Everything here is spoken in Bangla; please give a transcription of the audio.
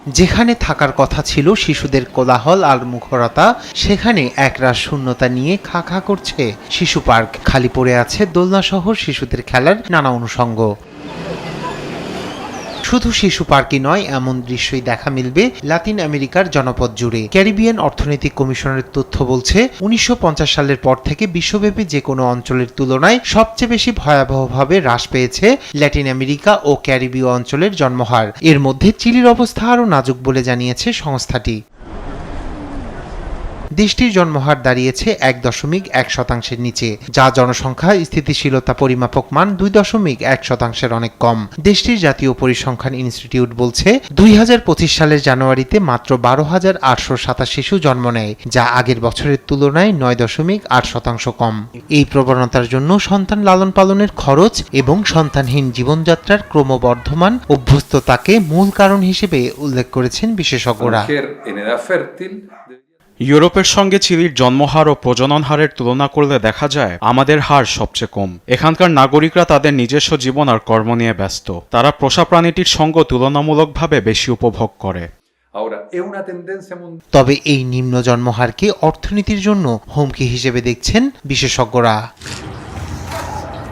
যেখানে থাকার কথা ছিল শিশুদের কোলাহল আর মুখরতা, সেখানে একরাশ শূন্যতা নিয়ে খা খা করছে শিশু পার্ক। খালি পড়ে আছে দোলনাসহ শিশুদের খেলার নানা অনুষঙ্গ। শুধু শিশু পার্কই নয়, এমন দৃশ্যই দেখা মিলবে লাতিন আমেরিকার জনপদ জুড়ে। ক্যারিবিয়ান অর্থনৈতিক কমিশনের তথ্য বলছে ১৯৫০ সালের পর থেকে বিশ্বব্যাপী যে কোনো অঞ্চলের তুলনায় সবচেয়ে বেশি ভয়াবহভাবে হ্রাস পেয়েছে ল্যাটিন আমেরিকা ও ক্যারিবীয় অঞ্চলের জন্মহার। এর মধ্যে চিলির অবস্থা আরও নাজুক বলে জানিয়েছে সংস্থাটি। দেশটির জন্মহার দাঁড়িয়েছে ১.১% নিচে, যা জনসংখ্যা স্থিতিশীলতা পরিমাপক মান ২.১% অনেক কম। দেশটির জাতীয় পরিসংখ্যান ইনস্টিটিউট বলছে ২০২৫ সালের জানুয়ারিতে মাত্র ১২,৮০৭ শিশু জন্ম নেয়, যা আগের বছরের তুলনায় ৯.৮% কম। এই প্রবণতার জন্য সন্তান লালন পালনের খরচ এবং সন্তানহীন জীবনযাত্রার ক্রমবর্ধমান অভ্যস্ততাকে মূল কারণ হিসেবে উল্লেখ করেছেন বিশেষজ্ঞরা। ইউরোপের সঙ্গে চিলির জন্মহার ও প্রজনন হারের তুলনা করলে দেখা যায় আমাদের হার সবচেয়ে কম। এখানকার নাগরিকরা তাদের নিজস্ব জীবন আর কর্ম নিয়ে ব্যস্ত। তারা পোষা প্রাণীটির সঙ্গ তুলনামূলকভাবে বেশি উপভোগ করে। তবে এই নিম্ন জন্মহারকে অর্থনীতির জন্য হুমকি হিসেবে দেখছেন বিশেষজ্ঞরা।